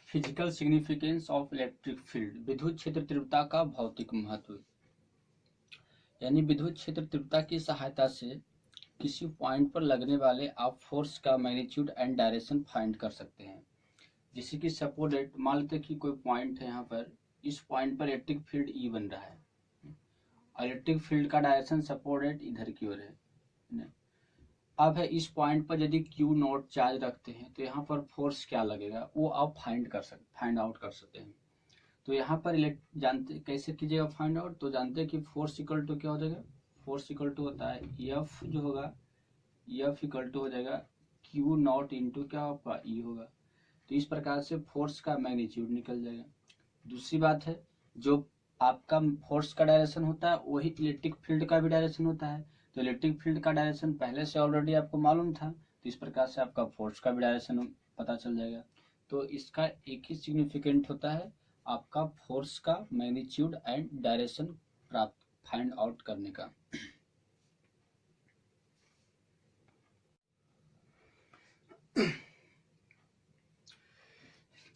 Physical significance of electric field, विद्युत क्षेत्र तीव्रता का भौतिक महत्व। यानी विद्युत क्षेत्र तीव्रता की सहायता से किसी पॉइंट पर लगने वाले आप फोर्स का मैग्नीट्यूड एंड डायरेक्शन फाइंड कर सकते हैं। जैसे कि सपोज मान लेते हैं कि कोई पॉइंट है, यहाँ पर इस पॉइंट पर इलेक्ट्रिक फील्ड ई बन रहा है। इलेक्ट्रिक फील्ड का डायरेक्शन सपोज इधर की ओर है। अब है इस पॉइंट पर यदि क्यू नॉट चार्ज रखते हैं तो यहाँ पर फोर्स क्या लगेगा वो आप फाइंड आउट कर सकते हैं। तो यहाँ पर जानते कैसे कीजिएगा फाइंड आउट, तो जानते हैं कि फोर्स इक्वल टू क्या हो जाएगा, फोर्स इक्वल टू होता है एफ जो होगा, एफ इक्वल टू हो जाएगा क्यू नॉट इंटू क्या होगा ई होगा। तो इस प्रकार से फोर्स का मैग्नीट्यूड निकल जाएगा। दूसरी बात है जो आपका फोर्स का डायरेक्शन होता है वही इलेक्ट्रिक फील्ड का भी डायरेक्शन होता है। तो इलेक्ट्रिक फील्ड का डायरेक्शन पहले से ऑलरेडी आपको मालूम था, तो इस प्रकार से आपका फोर्स का भी डायरेक्शन पता चल जाएगा। तो इसका एक ही सिग्निफिकेंट होता है आपका फोर्स का मैग्नीट्यूड एंड डायरेक्शन प्राप्त फाइंड आउट करने का।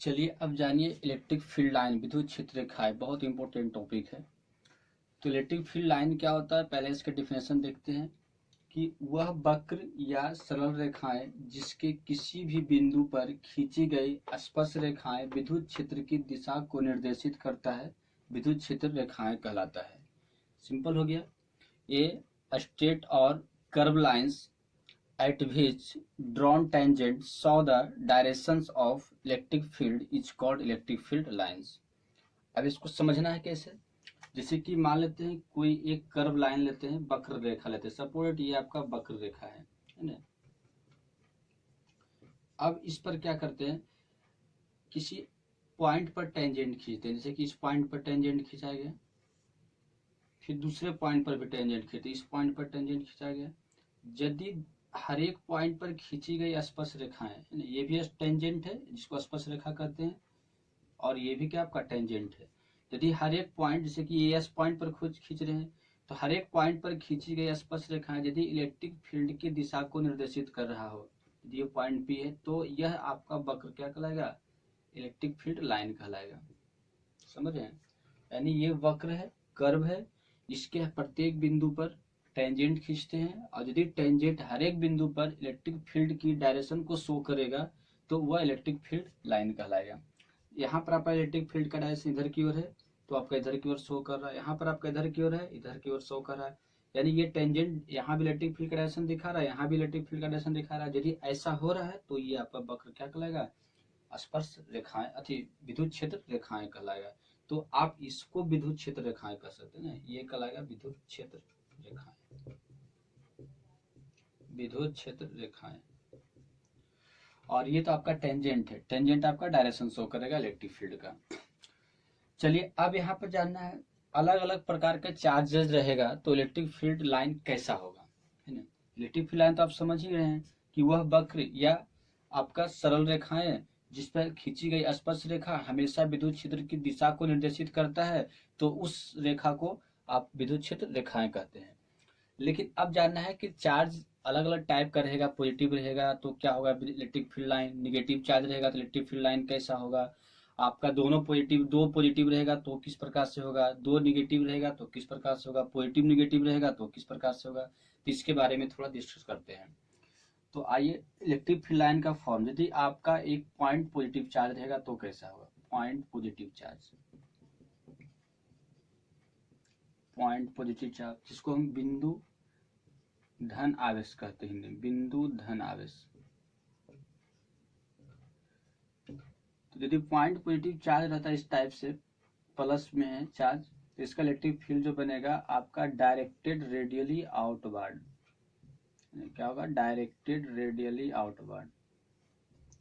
चलिए अब जानिए इलेक्ट्रिक फील्ड लाइन, विद्युत क्षेत्र रेखाएं, बहुत इंपॉर्टेंट टॉपिक है। तो इलेक्ट्रिक फील्ड लाइन क्या होता है, पहले इसके डिफिनेशन देखते हैं कि वह वक्र या सरल रेखाएं जिसके किसी भी बिंदु पर खींची गई स्पर्श रेखाएं विद्युत क्षेत्र की दिशा को निर्देशित करता है, विद्युत क्षेत्र रेखाएं कहलाता है। सिंपल हो गया। ए स्ट्रेट और curve lines at which drawn tangent saw the directions of electric field is called electric field lines। अब इसको समझना है कैसे, जैसे कि मान लेते हैं कोई एक कर्व लाइन लेते हैं, वक्र रेखा लेते हैं, सपोज ये आपका वक्र रेखा है ना। अब इस पर क्या करते हैं, किसी पॉइंट पर टेंजेंट खींचते हैं, जैसे कि इस पॉइंट पर टेंजेंट खींचा गया, फिर दूसरे पॉइंट पर भी टेंजेंट खींचते, इस पॉइंट पर टेंजेंट खींचा गया। यदि हर एक पॉइंट पर खींची गई स्पर्श रेखाएं, ये भी टेंजेंट है जिसको स्पर्श रेखा कहते हैं, और ये भी क्या आपका टेंजेंट है। यदि हर एक पॉइंट, जैसे कि ये एस पॉइंट पर खींच रहे हैं, तो हर एक पॉइंट पर खींची गई स्पर्श रेखाएं यदि इलेक्ट्रिक फील्ड की दिशा को निर्देशित कर रहा हो, यदि ये पॉइंट पी है, तो यह आपका वक्र क्या कहलाएगा, इलेक्ट्रिक फील्ड लाइन कहलाएगा। समझ रहे हैं, यानी ये वक्र है, कर्व है, इसके प्रत्येक बिंदु पर टेंजेंट खींचते हैं, और यदि टेंजेंट हर एक बिंदु पर इलेक्ट्रिक फील्ड की डायरेक्शन को शो करेगा तो वह इलेक्ट्रिक फील्ड लाइन कहलाएगा। यहाँ पर आपका इलेक्ट्रिक फील्ड का डायरेक्शन इधर की ओर है तो आपका इधर की ओर शो कर रहा है, यहाँ पर आपका इधर की ओर है, इधर की ओर शो कर रहा है। यानी ये टेंजेंट यहाँ भी इलेक्ट्रिक फील्ड का डायरेक्शन दिखा रहा है, यहाँ भी इलेक्ट्रिक फील्ड का डायरेक्शन दिखा रहा है। यदि ऐसा हो रहा है तो ये आपका वक्र क्या कहलाएगा, स्पर्श रेखाएं अति विद्युत क्षेत्र रेखाएं कहलाएगा। तो आप इसको विद्युत क्षेत्र रेखाएं कह सकते हैं ना, ये कहलाएगा विद्युत क्षेत्र रेखाएं, विद्युत क्षेत्र रेखाएं। और ये तो आपका टेंजेंट है, टेंजेंट आपका डायरेक्शन शो करेगा इलेक्ट्रिक फील्ड का। चलिए अब यहाँ पर जानना है अलग अलग प्रकार का चार्जेस रहेगा तो इलेक्ट्रिक फील्ड लाइन कैसा होगा, है ना। इलेक्ट्रिक फील्ड लाइन तो आप समझ ही रहे हैं कि वह वक्र या आपका सरल रेखाएं जिस पर खींची गई स्पर्श रेखा हमेशा विद्युत क्षेत्र की दिशा को निर्देशित करता है, तो उस रेखा को आप विद्युत क्षेत्र रेखाएं कहते हैं। लेकिन अब जानना है कि चार्ज अलग अलग टाइप का रहेगा, पॉजिटिव रहेगा तो क्या होगा electric field line, negative charge रहेगा तो इलेक्ट्रिक फील्ड लाइन कैसा होगा, आपका दो पॉजिटिव रहेगा तो किस प्रकार से होगा, दो निगेटिव रहेगा तो किस प्रकार से होगा, पॉजिटिव निगेटिव रहेगा तो किस प्रकार से होगा। तो इसके बारे में थोड़ा डिस्कस करते हैं। तो आइए, इलेक्ट्रिक फील्ड लाइन का फॉर्म, यदि आपका एक पॉइंट पॉजिटिव चार्ज रहेगा तो कैसा होगा, point positive charge, point positive charge जिसको हम बिंदु धन आवेश कहते हैं, बिंदु धन आवेश। तो यदि पॉइंट पॉजिटिव चार्ज रहता है इस टाइप से, प्लस में है चार्ज, तो इसका इलेक्ट्रिक फील्ड जो बनेगा आपका डायरेक्टेड रेडियली आउटवर्ड, क्या होगा, डायरेक्टेड रेडियली आउटवर्ड,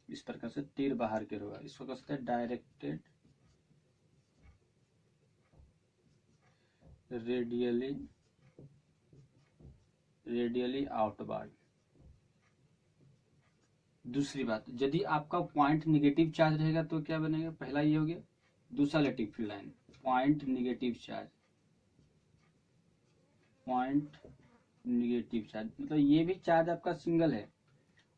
इस प्रकार से तीर बाहर की होगा, इसको कह सकते हैं डायरेक्टेड रेडियली आउटवर्ड। दूसरी बात, यदि आपका पॉइंट निगेटिव चार्ज रहेगा तो क्या बनेगा, पहला ये हो गया। दूसरा electric field line point negative charge, point negative charge मतलब ये भी चार्ज आपका सिंगल है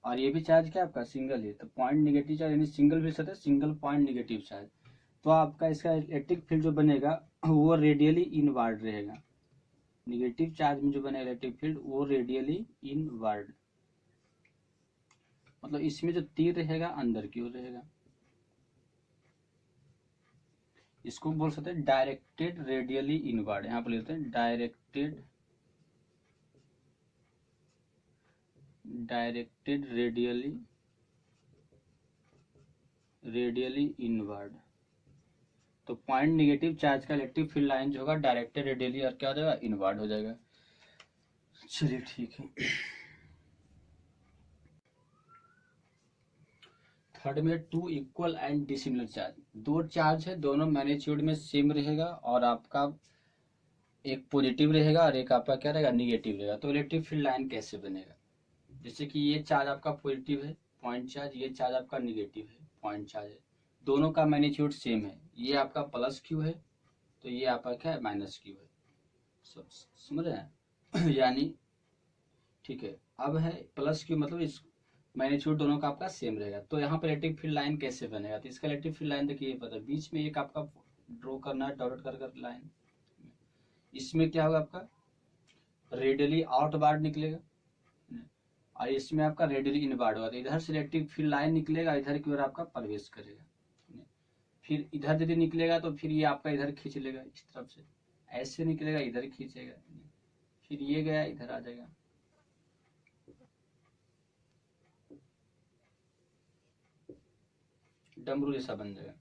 और ये भी चार्ज क्या आपका सिंगल है, तो पॉइंट निगेटिव चार्ज यानी सिंगल भी सकते सिंगल पॉइंट निगेटिव चार्ज। तो आपका इसका इलेक्ट्रिक फील्ड जो बनेगा वो रेडियली इनवर्ड रहेगा। निगेटिव चार्ज में जो बनेगा इलेक्ट्रिक फील्ड वो रेडियली इनवर्ड, मतलब इसमें जो तीर रहेगा अंदर की ओर रहेगा। इसको बोल सकते हैं डायरेक्टेड रेडियली इनवर्ड। यहाँ पर लेते हैं डायरेक्टेड रेडियली इनवर्ड। तो पॉइंट निगेटिव चार्ज का इलेक्ट्रिक फील्ड लाइन जो होगा डायरेक्टेड रेडियली और क्या हो जाएगा, इनवर्ड हो जाएगा। चलिए ठीक है। थर्ड में two equal and dissimilar charge. दो चार्ज है, दोनों मैग्नीट्यूड में सेम रहेगा और आपका एक पॉजिटिव रहेगा और एक आपका क्या रहेगा, निगेटिव रहेगा। तो इलेक्ट्रिक फील्ड लाइन कैसे बनेगा, जैसे कि ये चार्ज आपका पॉजिटिव है पॉइंट चार्ज, ये चार्ज आपका निगेटिव है पॉइंट चार्ज है, दोनों का मैग्नीट्यूड सेम है। ये आपका प्लस क्यू है तो ये आपका क्या है, माइनस क्यू है। सब समझ रहे हैं यानी ठीक है। अब है प्लस क्यू मतलब इस मैग्नीट्यूड दोनों का आपका सेम रहेगा। तो यहाँ पर इलेक्ट्रिक फील्ड लाइन कैसे बनेगा, तो इसका इलेक्ट्रिक फील्ड लाइन देखिए पता है, बीच में एक आपका ड्रॉ करना है डॉट कर लाइन। इसमें क्या होगा आपका रेडियली आउटवर्ड निकलेगा और इसमें आपका रेडियली इनवर्ड होगा। तो इधर से इलेक्ट्रिक फील्ड लाइन निकलेगा, इधर की ओर आपका प्रवेश करेगा। फिर इधर यदि निकलेगा तो फिर ये आपका इधर खींच लेगा, इस तरफ से ऐसे निकलेगा इधर खींचेगा, फिर ये गया इधर आ जाएगा। डमरू जैसा बन जाएगा।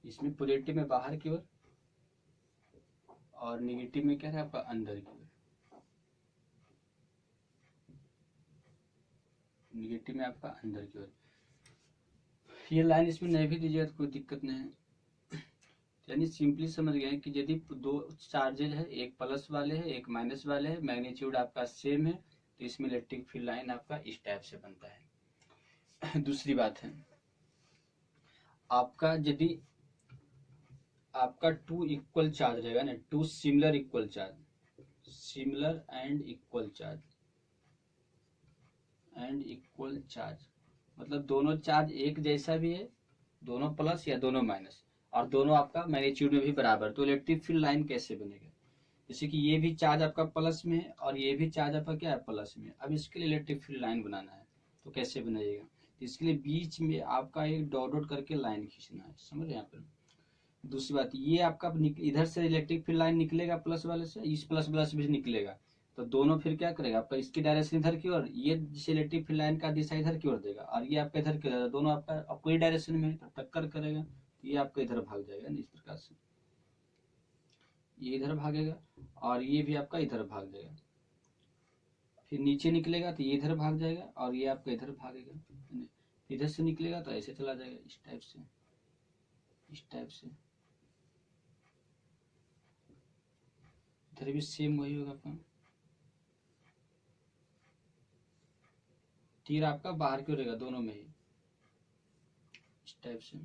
इसमें पॉजिटिव में बाहर की ओर और निगेटिव में क्या है आपका अंदर की ओर। निगेटिव में आपका अंदर की ओर। ये लाइन इसमें नहीं भी दीजिएगा तो कोई दिक्कत नहीं है। यानी सिंपली समझ गए कि यदि दो चार्जेज है, एक प्लस वाले है एक माइनस वाले है, मैग्नीट्यूड आपका सेम है, तो इसमें इलेक्ट्रिक फील्ड लाइन आपका इस टाइप से बनता है। दूसरी बात है आपका यदि आपका टू इक्वल चार्ज रहेगा ना, two similar equal charge, similar and equal charge मतलब दोनों चार्ज एक जैसा भी है, दोनों प्लस या दोनों माइनस और दोनों आपका मैग्नीट्यूड में भी बराबर, तो इलेक्ट्रिक फील्ड लाइन कैसे बनेगा, जैसे कि ये भी चार्ज आपका प्लस में है और ये भी चार्ज आपका क्या है प्लस में। अब इसके लिए इलेक्ट्रिक फील्ड लाइन बनाना है तो कैसे बनाइएगा, तो इसके लिए बीच में आपका एक डॉट डॉट करके लाइन खींचना है, समझ रहे हैं यहाँ पर। दूसरी बात ये आपका इधर से इलेक्ट्रिक फील्ड लाइन निकलेगा प्लस वाले से, इस प्लस प्लस भी निकलेगा, तो दोनों फिर क्या करेगा आपका इसकी डायरेक्शन इधर की ओर, ये जिस इलेक्ट्रिक फील्ड लाइन का दिशा इधर की ओर देगा और ये आपका इधर की ओर, दोनों आपका कोई डायरेक्शन में तो टक्कर करेगा, ये आपका इधर भाग जाएगा ना इस प्रकार से, ये इधर भागेगा और ये भी आपका इधर भाग जाएगा। फिर नीचे निकलेगा तो ये इधर भाग जाएगा और ये आपका इधर भागेगा। इधर से निकलेगा तो ऐसे चला जाएगा इस टाइप से, इस टाइप से। इधर भी सेम वही होगा आपका, तीर आपका बाहर क्यों रहेगा दोनों में ही, इस टाइप से।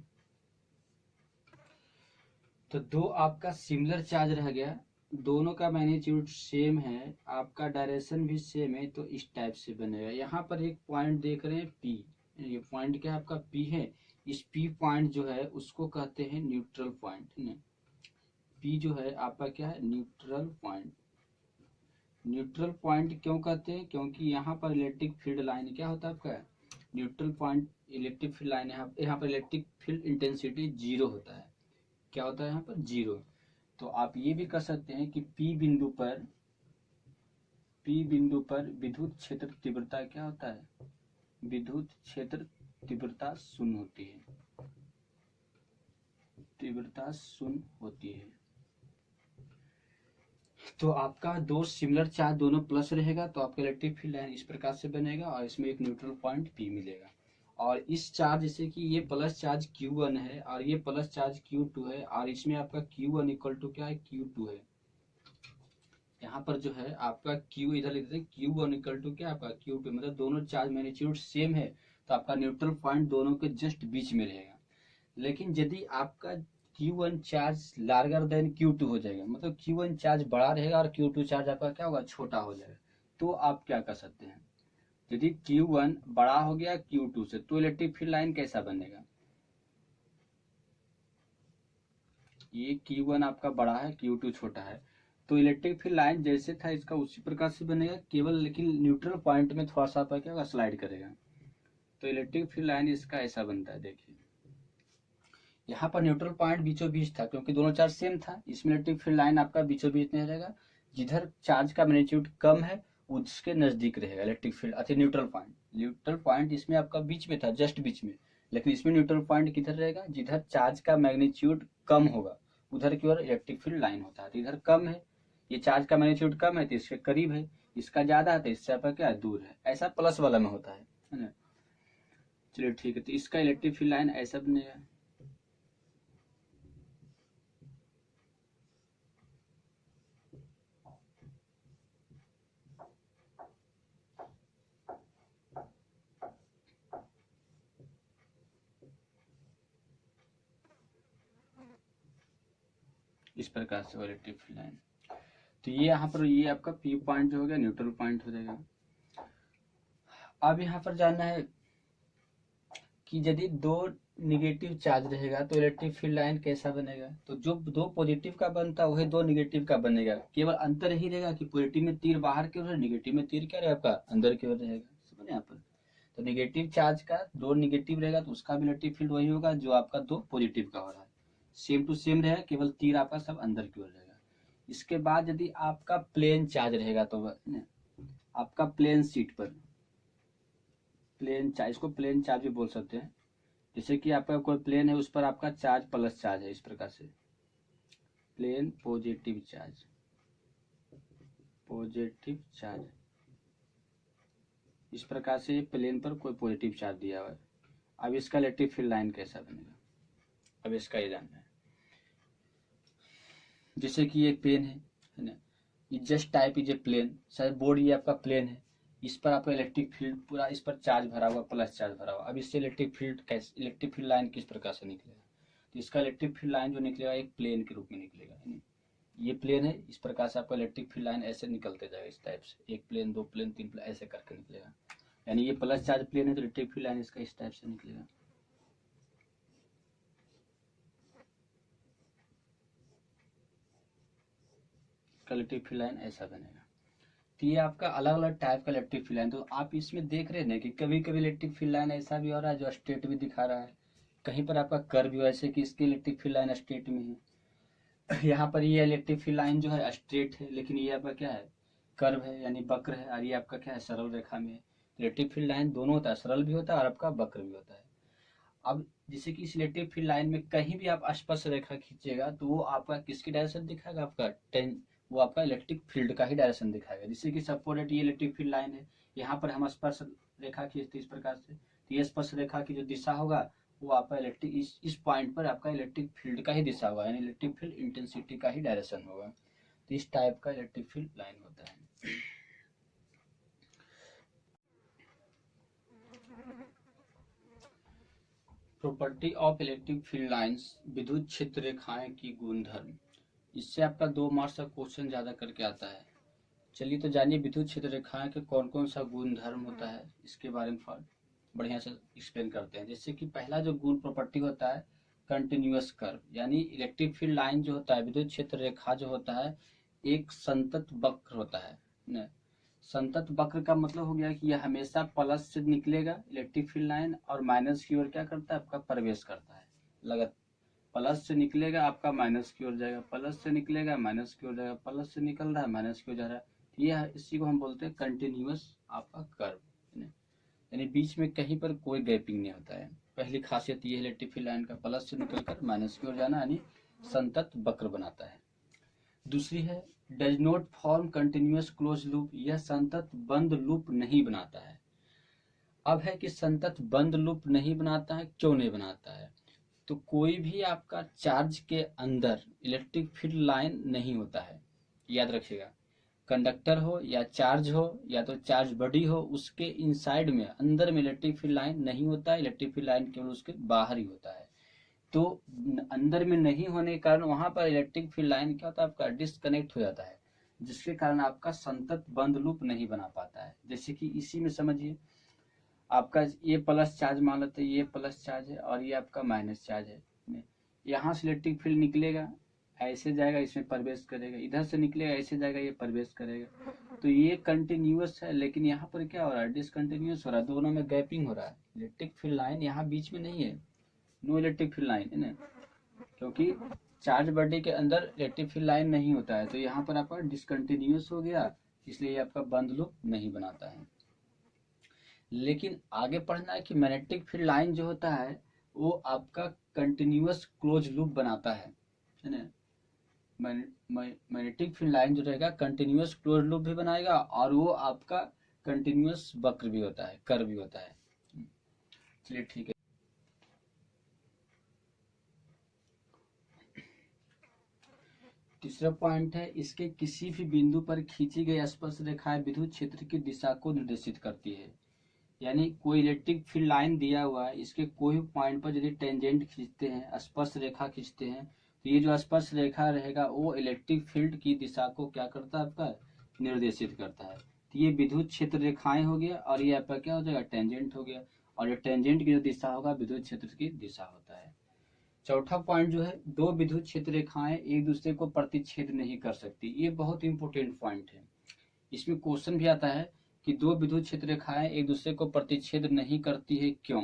तो दो आपका सिमिलर चार्ज रह गया, दोनों का मैग्नीट्यूड सेम है, आपका डायरेक्शन भी सेम है, तो इस टाइप से बनेगा। यहाँ पर एक पॉइंट देख रहे हैं पी, ये पॉइंट क्या है आपका पी है। इस पी पॉइंट जो है उसको कहते हैं न्यूट्रल पॉइंट। पी जो है आपका क्या है, न्यूट्रल पॉइंट। न्यूट्रल पॉइंट क्यों कहते हैं, क्योंकि यहाँ पर इलेक्ट्रिक फील्ड लाइन क्या होता है आपका neutral point. Electric field line यहाँ पर इलेक्ट्रिक फील्ड इंटेंसिटी जीरो होता है, क्या होता है यहाँ पर जीरो। तो आप ये भी कह सकते हैं कि पी बिंदु पर विद्युत क्षेत्र तीव्रता क्या होता है, विद्युत क्षेत्र तीव्रता शून्य होती है, तीव्रता शून्य होती है। तो आपका दो सिमिलर चार्ज दोनों प्लस रहेगा तो आपका इलेक्ट्रिक फील्ड लाइन इस प्रकार से बनेगा और इसमें एक न्यूट्रल पॉइंट पी मिलेगा। और इस चार्ज जैसे कि ये प्लस चार्ज Q1 है और ये प्लस चार्ज Q2 है और इसमें आपका Q1 इक्वल टू क्या है Q2 है। यहाँ पर जो है आपका Q इधर लिखते हैं Q1 इक्वल टू क्या आपका Q2, मतलब दोनों चार्ज मैग्नीट्यूड सेम है तो आपका न्यूट्रल पॉइंट दोनों के जस्ट बीच में रहेगा। लेकिन यदि आपका Q1 charge larger then Q2 हो जाएगा, मतलब Q1 चार्ज बड़ा रहेगा और Q2 चार्ज आपका क्या होगा छोटा हो जाएगा, तो आप क्या कर सकते हैं, यदि Q1 बड़ा हो गया Q2 से तो इलेक्ट्रिक फील्ड लाइन कैसा बनेगा, ये Q1 आपका बड़ा है Q2 छोटा है, तो इलेक्ट्रिक फील्ड लाइन जैसे था इसका उसी प्रकार से बनेगा, केवल लेकिन न्यूट्रल पॉइंट में थोड़ा सा क्या होगा, स्लाइड करेगा। तो इलेक्ट्रिक फील्ड लाइन इसका ऐसा बनता है, देखिए यहाँ पर न्यूट्रल पॉइंट बीचों बीच था क्योंकि दोनों चार्ज सेम था, इसमें इलेक्ट्रिक फील्ड लाइन आपका बीचों बीच नहीं रहेगा, जिधर चार्ज का मैग्नीट्यूड कम है उसके नजदीक रहेगा इलेक्ट्रिक फील्ड अति न्यूट्रल पॉइंट इसमें आपका बीच में था, जस्ट बीच में, लेकिन इसमें न्यूट्रल पॉइंट किधर रहेगा, जिधर चार्ज का मैग्नीट्यूड कम होगा उधर की ओर इलेक्ट्रिक फील्ड लाइन होता है। तो इधर कम है, ये चार्ज का मैग्नीट्यूड कम है तो इसके करीब है, इसका ज्यादा है तो इससे आपका क्या दूर है, ऐसा प्लस वाला में होता है ना। चलिए ठीक है, तो इसका इलेक्ट्रिक फील्ड लाइन ऐसा बनेगा। इस प्रकार से इलेक्ट्रिक फील्ड लाइन, तो ये यहाँ पर ये आपका पी पॉइंट जो हो गया न्यूट्रल पॉइंट हो जाएगा। अब यहाँ पर जानना है कि यदि दो निगेटिव चार्ज रहेगा तो इलेक्ट्रिक फील्ड लाइन कैसा बनेगा, तो जो दो पॉजिटिव का बनता है वही दो निगेटिव का बनेगा, केवल अंतर ही रहेगा कि पॉजिटिव में तीर बाहर की ओर, निगेटिव में तीर क्या रहेगा आपका अंदर की ओर रहेगा, समझे यहाँ पर। तो निगेटिव चार्ज का दो निगेटिव रहेगा तो उसका भी इलेक्ट्रिक फील्ड वही होगा जो आपका दो पॉजिटिव का हो रहा है, सेम टू सेम रहेगा, केवल तीर आपका सब अंदर की ओर रहेगा। इसके बाद यदि आपका प्लेन चार्ज रहेगा तो आपका प्लेन शीट पर प्लेन चार्ज, इसको प्लेन चार्ज भी बोल सकते हैं, जैसे कि आपका कोई प्लेन है उस पर आपका चार्ज प्लस चार्ज है, इस प्रकार से प्लेन पॉजिटिव चार्ज, इस प्रकार से ये प्लेन पर कोई पॉजिटिव चार्ज दिया हुआ है। अब इसका इलेक्ट्रिक फील्ड लाइन कैसा बनेगा, अब इसका ये जानना है। जैसे कि एक पेन है ना, ये just type is a plane, शायद बोर्ड ये आपका प्लेन है, इस पर आपका इलेक्ट्रिक फील्ड पूरा इस पर चार्ज भरा हुआ, प्लस चार्ज भरा हुआ। अब इससे इलेक्ट्रिक फील्ड लाइन किस प्रकार से निकलेगा, तो इसका इलेक्ट्रिक फील्ड लाइन जो निकलेगा एक प्लेन के रूप में निकलेगा, ये प्लेन है, इस प्रकार से आपका इलेक्ट्रिक फील्ड लाइन ऐसे निकलते जाएगा, इस टाइप से एक प्लेन, दो प्लेन, तीन प्लेन ऐसे करके निकलेगा, यानी ये प्लस चार्ज प्लेन है तो इलेक्ट्रिक फील्ड लाइन इसका इस टाइप से निकलेगा। इलेक्ट्रिक फील्ड लाइन ऐसा बनेगा। तो ये आपका अलग अलग टाइप का इलेक्ट्रिक फील्ड लाइन, तो आप इसमें देख रहे हैं ना कि कभी कभी इलेक्ट्रिक फील्ड लाइन ऐसा भी हो रहा है जो स्ट्रेट भी दिखा रहा है, कहीं पर आपका कर्व भी ऐसे कि इसकी इलेक्ट्रिक फील्ड लाइन स्ट्रेट में है, यहाँ पर ये इलेक्ट्रिक फील्ड लाइन जो है स्ट्रेट है, लेकिन ये आपका क्या है कर्व है यानी वक्र है, और ये आपका क्या है सरल रेखा में है। इलेक्ट्रिक फील्ड लाइन दोनों होता है, सरल भी होता है और आपका वक्र भी होता है। अब जैसे कि इस इलेक्ट्रिक फील्ड लाइन में कहीं भी आप स्पर्श रेखा खींचेगा तो वो आपका किसकी डायरेक्शन दिखाएगा, आपका वो आपका इलेक्ट्रिक फील्ड का ही डायरेक्शन दिखाएगा। जैसे कि सपोज ये इलेक्ट्रिक फील्ड लाइन है, यहाँ पर हम स्पर्श रेखा खींचते इस प्रकार से, तो ये स्पर्श रेखा की जो दिशा होगा वो आपका इलेक्ट्रिक इस पॉइंट पर आपका इलेक्ट्रिक फील्ड का ही दिशा होगा, यानी इलेक्ट्रिक फील्ड इंटेंसिटी का ही डायरेक्शन होगा। तो इस टाइप का इलेक्ट्रिक फील्ड लाइन होता है। Property of electric field lines, विद्युत क्षेत्र रेखाएं की गुणधर्म, इससे आपका 2 मार्क्स का क्वेश्चन ज्यादा करके आता है। चलिए तो जानिए विद्युत क्षेत्र रेखाएं के कौन कौन सा गुण धर्म होता है, इसके बारे में बढ़िया से एक्सप्लेन करते हैं। जैसे कि पहला जो गुण प्रॉपर्टी होता है कंटिन्यूअस कर्व, यानी इलेक्ट्रिक फील्ड लाइन जो होता है, विद्युत क्षेत्र रेखा जो होता है एक संतत वक्र होता है न? संतत वक्र का मतलब हो गया कि यह हमेशा प्लस से निकलेगा इलेक्ट्रिक फील्ड लाइन और माइनस की ओर क्या करता है आपका प्रवेश करता है, लगातार प्लस से निकलेगा आपका माइनस की ओर जाएगा, प्लस से निकलेगा माइनस की ओर जाएगा, प्लस से निकल रहा है माइनस की ओर जा रहा है। ये इसी को हम बोलते हैं कंटिन्यूअस आपका कर्व, यानी बीच में कहीं पर कोई गैपिंग नहीं होता है। पहली खासियत ये है इलेक्ट्रिक फील्ड लाइन का, प्लस से निकलकर माइनस की ओर जाना, यानी संतत वक्र बनाता है। दूसरी है does not form continuous close loop, यह संतत बंद लूप नहीं बनाता है। अब है कि संतत बंद लूप नहीं बनाता है, क्यों नहीं बनाता है, तो कोई भी आपका चार्ज के अंदर इलेक्ट्रिक फील्ड लाइन नहीं होता है, याद रखिएगा। कंडक्टर हो या चार्ज हो या तो चार्ज बॉडी हो, उसके इनसाइड में अंदर में इलेक्ट्रिक फील्ड लाइन नहीं होता है, इलेक्ट्रिक फील्ड लाइन केवल उसके बाहर ही होता है। तो अंदर में नहीं होने के कारण वहां पर इलेक्ट्रिक फील्ड लाइन क्या होता है आपका डिस्कनेक्ट हो जाता है, जिसके कारण आपका संतत बंद लूप नहीं बना पाता है। जैसे कि इसी में समझिए, आपका ये प्लस चार्ज मान लेते हैं, ये प्लस चार्ज है और ये आपका माइनस चार्ज है। यहाँ से इलेक्ट्रिक फील्ड निकलेगा, ऐसे जाएगा, इसमें प्रवेश करेगा, इधर से निकलेगा, ऐसे जाएगा, ये प्रवेश करेगा। तो ये कंटिन्यूअस है, लेकिन यहाँ पर क्या हो रहा है, डिसकंटिन्यूअस हो रहा है, दोनों में गैपिंग हो रहा है। इलेक्ट्रिक फील्ड लाइन यहाँ बीच में नहीं है, नो इलेक्ट्रिक फील्ड लाइन है ना, क्योंकि चार्ज बॉडी के अंदर इलेक्ट्रिक फील्ड लाइन नहीं होता है। तो यहाँ पर आपका डिसकंटिन्यूअस हो गया, इसलिए आपका बंद लूप नहीं बनाता है। लेकिन आगे पढ़ना है कि मैग्नेटिक फील्ड लाइन जो होता है वो आपका कंटिन्यूअस क्लोज लूप बनाता है ना। मैग्नेटिक फील्ड लाइन जो रहेगा कंटिन्यूअस क्लोज लूप भी बनाएगा और वो आपका कंटिन्यूअस वक्र भी होता है, कर्व भी होता है। चलिए ठीक है। तीसरा पॉइंट है, इसके किसी भी बिंदु पर खींची गई स्पर्श रेखाएं विद्युत क्षेत्र की दिशा को निर्देशित करती है। यानी कोई इलेक्ट्रिक फील्ड लाइन दिया हुआ है, इसके कोई भी पॉइंट पर यदि टेंजेंट खींचते हैं, स्पर्श रेखा खींचते हैं, तो ये जो स्पर्श रेखा रहेगा वो इलेक्ट्रिक फील्ड की दिशा को क्या करता है, आपका निर्देशित करता है। तो ये विद्युत क्षेत्र रेखाएं हो गया और ये आपका क्या हो जाएगा, टेंजेंट हो गया। और ये टेंजेंट की जो दिशा होगा विद्युत क्षेत्र की दिशा होता है। चौथा पॉइंट जो है, दो विद्युत क्षेत्र रेखाएं एक दूसरे को प्रतिच्छेद नहीं कर सकती। ये बहुत इंपॉर्टेंट पॉइंट है। इसमें क्वेश्चन भी आता है कि दो विद्युत क्षेत्र रेखाएं एक दूसरे को प्रतिच्छेद नहीं करती है, क्यों?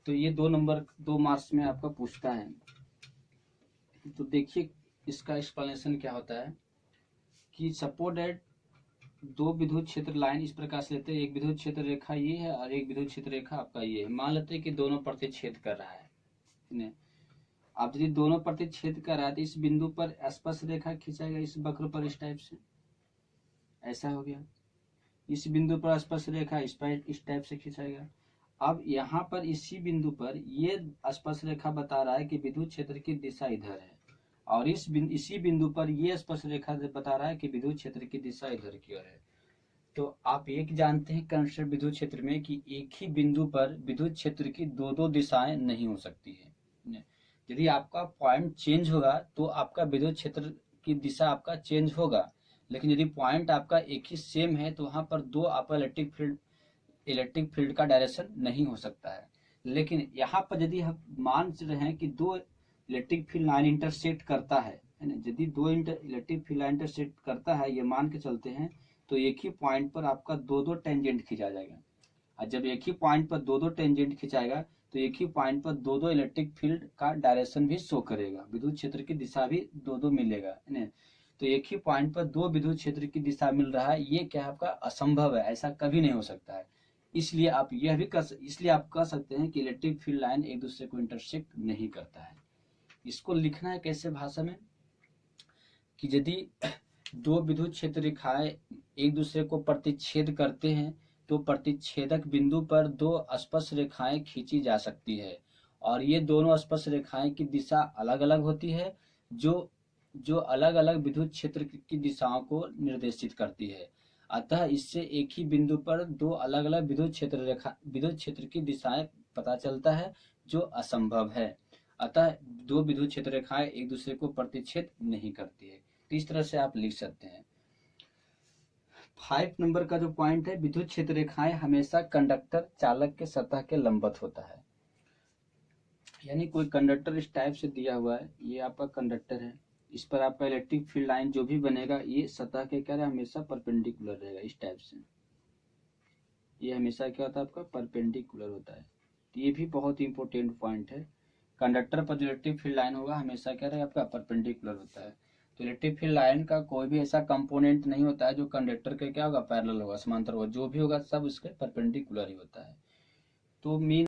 तो ये 2 मार्क्स में आपका पूछता है। तो देखिए इसका एक्सप्लेनेशन क्या होता है कि सपोज दैट दो विद्युत क्षेत्र लाइन इस प्रकार से लेते हैं, एक विद्युत क्षेत्र रेखा ये है और एक विद्युत क्षेत्र रेखा आपका ये है। मान लेते हैं कि दोनों प्रतिच्छेद कर रहा है। अब यदि दोनों प्रतिच्छेद कर रहा है तो इस बिंदु पर स्पर्श रेखा खिंचाएगा इस वक्र पर, इस टाइप से, ऐसा हो गया। इस बिंदु पर स्पर्श रेखा इस टाइप से खिंचाएगा। अब यहाँ पर इसी बिंदु पर ये स्पर्श रेखा बता रहा है कि विद्युत क्षेत्र की दिशा इधर है और इसी बिंदु पर ये स्पर्श रेखा बता रहा है कि विद्युत क्षेत्र की दिशा इधर की ओर है। तो आप एक जानते हैं कंस्ट्रक्ट विद्युत क्षेत्र में कि एक ही बिंदु पर विद्युत क्षेत्र की दो दिशाएं नहीं हो सकती है। यदि आपका पॉइंट चेंज होगा तो आपका विद्युत क्षेत्र की दिशा आपका चेंज होगा, लेकिन यदि पॉइंट आपका एक ही सेम है तो वहां पर दो आपका इलेक्ट्रिक फील्ड का डायरेक्शन नहीं हो सकता है। लेकिन यहाँ पर यदि हम मान रहे हैं कि दो इलेक्ट्रिक फील्ड लाइन इंटरसेक्ट करता है ना, यदि दो इलेक्ट्रिक फील्ड लाइन इंटरसेक्ट करता है, ये मान के चलते हैं, तो एक ही पॉइंट पर आपका दो टेंजेंट खींचा जाएगा। और जब एक ही पॉइंट पर दो टेंजेंट खिंचाएगा तो एक ही पॉइंट पर दो इलेक्ट्रिक फील्ड का डायरेक्शन भी शो करेगा, विद्युत क्षेत्र की दिशा भी दो मिलेगा ना। तो एक ही पॉइंट पर दो विद्युत क्षेत्र की दिशा मिल रहा है, ये क्या आपका असंभव है, ऐसा कभी नहीं हो सकता है। इसलिए आप कह सकते हैं कि इलेक्ट्रिक फील्ड लाइन एक दूसरे को इंटरसेक्ट नहीं करता है। इसको लिखना है कैसे भाषा में कि यदि दो विद्युत क्षेत्र रेखाएं एक दूसरे को प्रतिच्छेद करते हैं तो प्रतिच्छेदक बिंदु पर दो स्पर्श रेखाएं खींची जा सकती है और ये दोनों स्पर्श रेखाएं की दिशा अलग अलग होती है, जो अलग अलग विद्युत क्षेत्र की दिशाओं को निर्देशित करती है। अतः इससे एक ही बिंदु पर दो अलग अलग विद्युत क्षेत्र की दिशाएं पता चलता है, जो असंभव है। अतः दो विद्युत क्षेत्र रेखाएं एक दूसरे को प्रतिच्छेद नहीं करती है। तो इस तरह से आप लिख सकते हैं। 5 नंबर का जो पॉइंट है, विद्युत क्षेत्र रेखाएं हमेशा कंडक्टर चालक के सतह के लंबवत होता है। यानी कोई कंडक्टर इस टाइप से दिया हुआ है, ये आपका कंडक्टर है, इस पर आपका इलेक्ट्रिक फील्ड लाइन जो भी बनेगा ये सतह के क्या रहेगा, हमेशा परपेंडिकुलर रहेगा, इस टाइप से। ये हमेशा क्या होता है, आपका परपेंडिकुलर होता है। तो ये भी बहुत इंपॉर्टेंट पॉइंट है। कंडक्टर पर जो इलेक्ट्रिक फील्ड लाइन होगा हमेशा क्या रहेगा, आपका परपेंडिकुलर होता है। तो इलेक्ट्रिक फील्ड लाइन का कोई भी ऐसा कंपोनेंट नहीं होता है जो कंडक्टर के क्या होगा, पैरेलल होगा, समांतर होगा। जो भी होगा सब उसके परपेंडिकुलर ही होता है। तो मेन